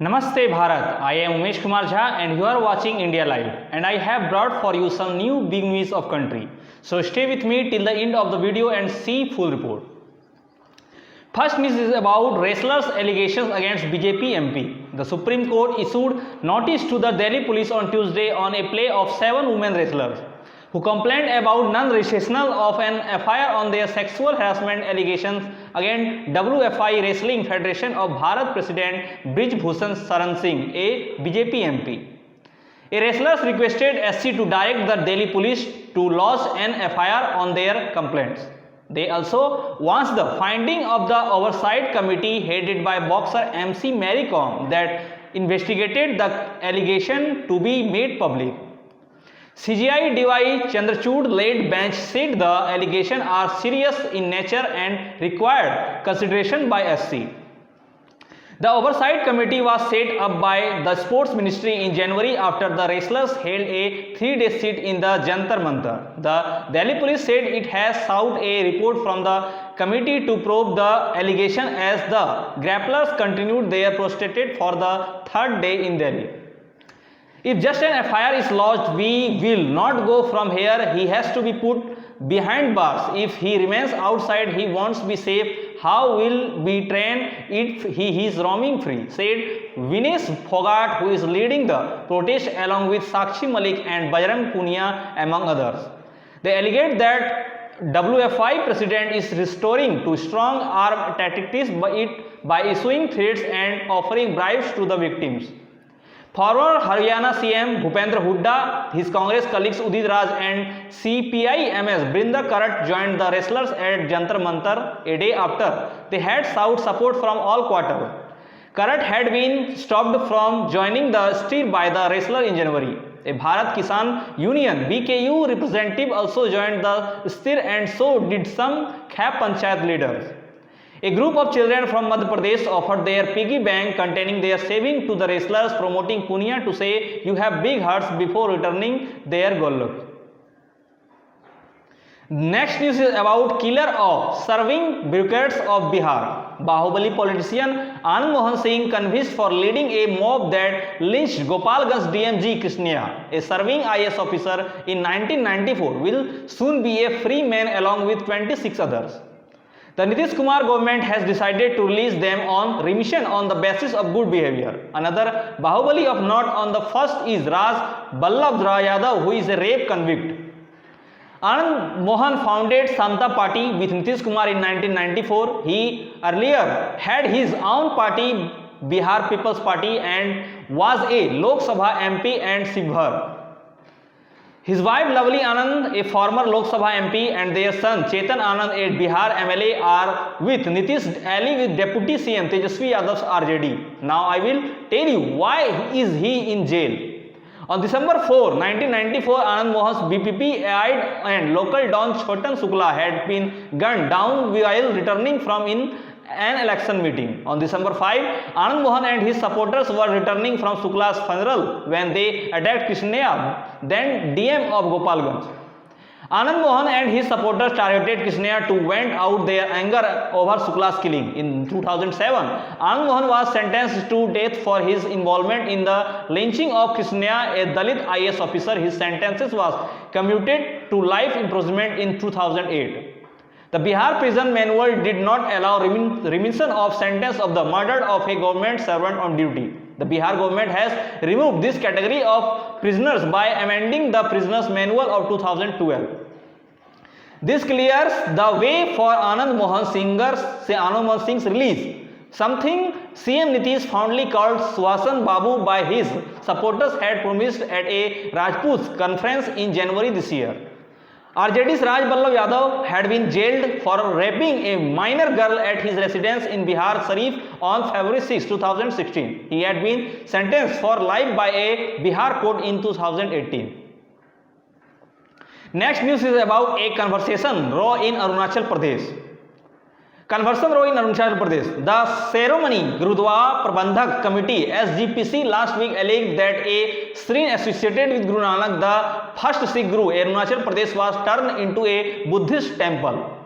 Namaste Bharat, I am Umesh Kumar Jha and you are watching India Live, and I have brought for you some new big news of country. So stay with me till the end of the video and see full report. First news is about wrestlers' allegations against BJP MP. The Supreme Court issued notice to the Delhi police on Tuesday on a play of 7 women wrestlers who complained about non-recognition of an FIR on their sexual harassment allegations against WFI Wrestling Federation of Bharat President Brij Bhushan Saran Singh, a BJP MP. A wrestlers requested SC to direct the Delhi police to lodge an FIR on their complaints. They also wants the finding of the oversight committee headed by boxer MC Mary Kom that investigated the allegation to be made public. CJI DY Chandrachud-led bench said the allegations are serious in nature and required consideration by SC. The oversight committee was set up by the sports ministry in January after the wrestlers held a 3-day sit in the Jantar Mantar. The Delhi police said it has sought a report from the committee to probe the allegation as the grapplers continued their protest for the third day in Delhi. If just an FIR is lodged, we will not go from here. He has to be put behind bars. If he remains outside, he wants to be safe. How will we train if he is roaming free? Said Vinesh Phogat, who is leading the protest along with Sakshi Malik and Bajrang Punia among others. They alleged that WFI president is restoring to strong arm tactics by issuing threats and offering bribes to the victims. Former Haryana CM Bhupendra Hooda, his Congress colleagues Udit Raj and CPI MS Brinda Karat joined the wrestlers at Jantar Mantar a day after they had sought support from all quarters. Karat had been stopped from joining the stir by the wrestler in January. A Bharat Kisan Union BKU representative also joined the stir and so did some Khap Panchayat leaders. A group of children from Madhya Pradesh offered their piggy bank containing their saving to the wrestlers, promoting Punia to say, "You have big hearts" before returning their golok. Next news is about killer of serving bureaucrats of Bihar. Bahubali politician Anand Mohan Singh convicted for leading a mob that lynched Gopalganj DMG Krishnia, a serving IS officer in 1994, will soon be a free man along with 26 others. The Nitish Kumar government has decided to release them on remission on the basis of good behavior. Another Bahubali of note on the first is Raj Ballabh Yadav, who is a rape convict. Anand Mohan founded Samta Party with Nitish Kumar in 1994. He earlier had his own party, Bihar People's Party, and was a Lok Sabha MP and Sivhar. His wife Lovely Anand, a former Lok Sabha MP, and their son Chetan Anand, a Bihar MLA, are with Nitish ally with Deputy CM Tejasvi Yadav's RJD. Now I will tell you why is he in jail. On December 4, 1994, Anand Mohan's BPP aide and local don Chotan Shukla had been gunned down while returning from an election meeting. On December 5, Anand Mohan and his supporters were returning from Shukla's funeral when they attacked Krishnia, then DM of Gopalganj. Anand Mohan and his supporters targeted Krishnia to vent out their anger over Shukla's killing. In 2007, Anand Mohan was sentenced to death for his involvement in the lynching of Krishnia, a Dalit IS officer. His sentence was commuted to life imprisonment in 2008. The Bihar prison manual did not allow remission of sentence of the murder of a government servant on duty. The Bihar government has removed this category of prisoners by amending the prisoners manual of 2012. This clears the way for Anand Mohan Singh's release, something CM Nitish fondly called Swasan Babu by his supporters had promised at a Rajput conference in January this year. RJD's Raj Ballabh Yadav had been jailed for raping a minor girl at his residence in Bihar Sharif on February 6, 2016. He had been sentenced for life by a Bihar court in 2018. Next news is about a conversation row in Arunachal Pradesh. Conversion row in Arunachal Pradesh. The ceremony Gurudwara Prabandhak Committee SGPC last week alleged that a shrine associated with Guru Nanak, the first Sikh Guru, Arunachal Pradesh, was turned into a Buddhist temple.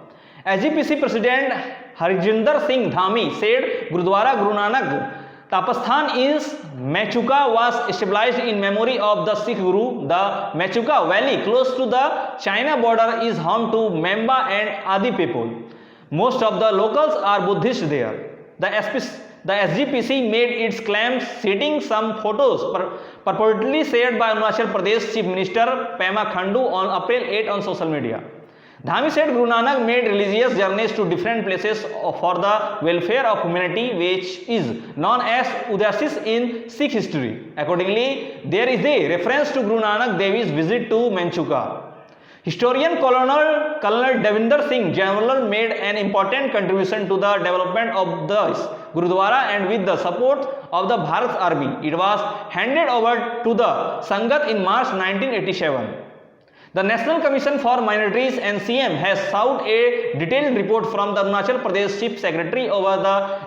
SGPC President Harijinder Singh Dhami said Gurudwara Guru Nanak Tapasthan is Mechuka was established in memory of the Sikh Guru. The Mechuka valley close to the China border is home to Memba and Adi people. Most of the locals are Buddhist there. The SGPC made its claims citing some photos purportedly shared by Arunachal Pradesh Chief Minister Pema Khandu on April 8 on social media. Dhami said Guru Nanak made religious journeys to different places for the welfare of humanity, which is known as Udasis in Sikh history. Accordingly, there is a reference to Guru Nanak Devi's visit to Menchuka. Historian Colonel Devinder Singh Jamwal made an important contribution to the development of this Gurudwara, and with the support of the Bharat Army, it was handed over to the Sangat in March 1987. The National Commission for Minorities NCM has sought a detailed report from the Arunachal Pradesh Chief Secretary over the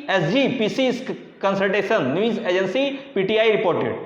SGPC's consultation, news agency PTI reported.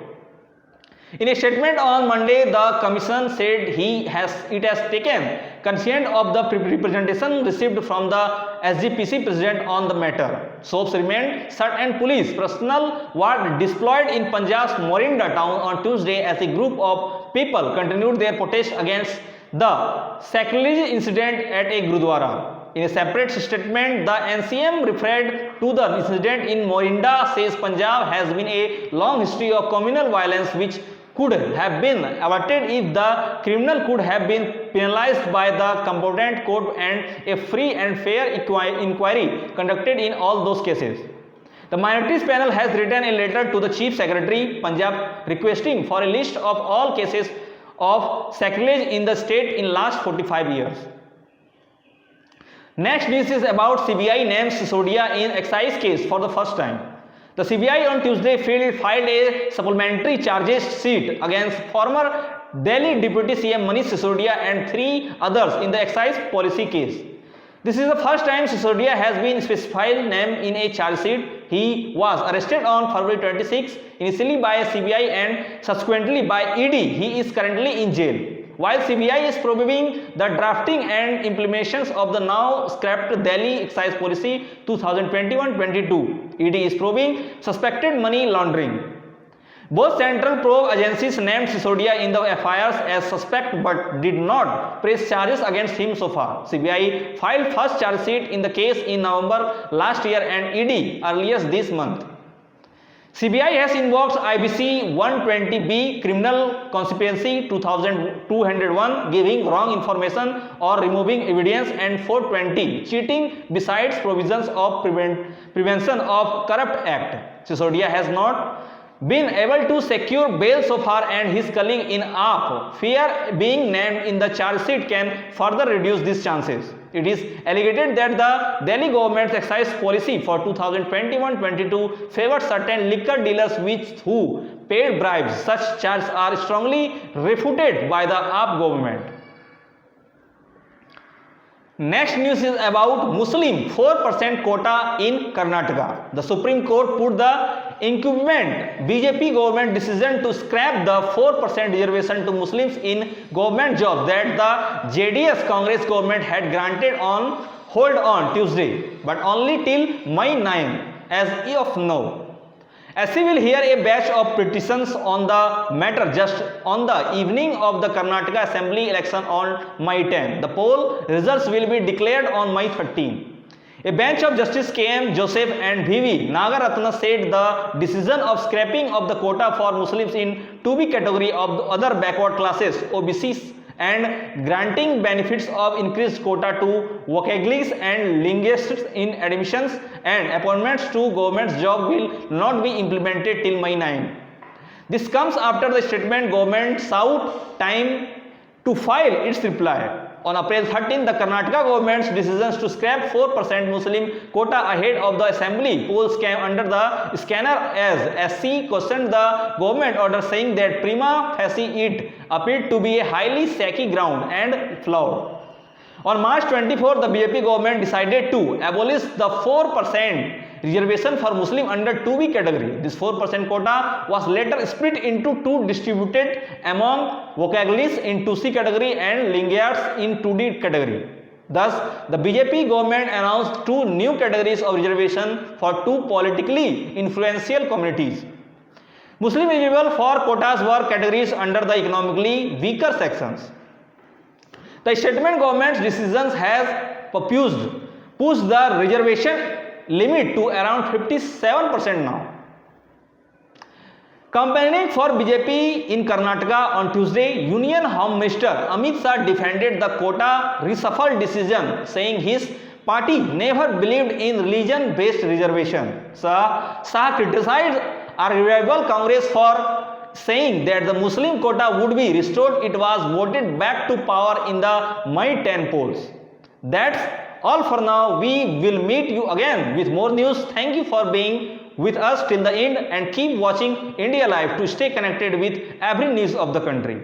In a statement on Monday, the Commission said it has taken conscience of the representation received from the SGPC President on the matter. Soaps remained shut and police personnel were deployed in Punjab's Morinda town on Tuesday as a group of people continued their protest against the sacrilege incident at a Gurudwara. In a separate statement, the NCM referred to the incident in Morinda, says Punjab has been a long history of communal violence which could have been averted if the criminal could have been penalized by the competent court and a free and fair inquiry conducted in all those cases. The minorities panel has written a letter to the Chief Secretary, Punjab, requesting for a list of all cases of sacrilege in the state in last 45 years. Next news is about CBI names Sisodia in excise case for the first time. The CBI on Tuesday filed a supplementary charges sheet against former Delhi Deputy CM Manish Sisodia and 3 others in the excise policy case. This is the first time Sisodia has been specified name in a charge sheet. He was arrested on February 26, initially by CBI and subsequently by ED. He is currently in jail. While CBI is probing the drafting and implementations of the now scrapped Delhi Excise Policy 2021-22, ED is probing suspected money laundering. Both central probe agencies named Sisodia in the FIRs as suspect but did not press charges against him so far. CBI filed first charge sheet in the case in November last year and ED earlier this month. CBI has invoked IBC 120B Criminal Conspiracy 2201, giving wrong information or removing evidence, and 420 cheating besides provisions of Prevention of Corrupt Act. Sisodia has not been able to secure bail so far, and his colleague in AAP fear being named in the charge sheet can further reduce these chances. It is alleged that the Delhi government's excise policy for 2021-22 favored certain liquor dealers who paid bribes. Such charges are strongly refuted by the AAP government. Next news is about Muslim 4% quota in Karnataka. The Supreme Court put the incumbent BJP government decision to scrap the 4% reservation to Muslims in government jobs that the JDS Congress government had granted on hold on Tuesday, but only till May 9 as of now. As we will hear a batch of petitions on the matter just on the evening of the Karnataka Assembly election on May 10. The poll results will be declared on May 13. A bench of Justice K.M. Joseph and V.V. Nagaratna said the decision of scrapping of the quota for Muslims in 2B category of the other backward classes (OBCs) and granting benefits of increased quota to vocabulists and linguists in admissions and appointments to government job will not be implemented till May 9. This comes after the statement government sought time to file its reply. On April 13, the Karnataka government's decisions to scrap 4% Muslim quota ahead of the assembly polls came under the scanner as SC questioned the government order, saying that prima facie it appeared to be a highly shaky ground and flawed. On March 24, the BJP government decided to abolish the 4% reservation for Muslim under 2B category. This 4% quota was later split into two, distributed among vocabulists in 2C category and linguists in 2D category. Thus, the BJP government announced two new categories of reservation for two politically influential communities. Muslim eligible for quotas were categories under the economically weaker sections. The statement government's decisions has pushed the reservation limit to around 57% now. Campaigning for BJP in Karnataka on Tuesday, Union Home Minister Amit Shah defended the quota reshuffle decision, saying his party never believed in religion-based reservation. Shah criticized a revival Congress for saying that the Muslim quota would be restored. It was voted back to power in the May 10 polls. That's all for now. We will meet you again with more news. Thank you for being with us till the end and keep watching India Live to stay connected with every news of the country.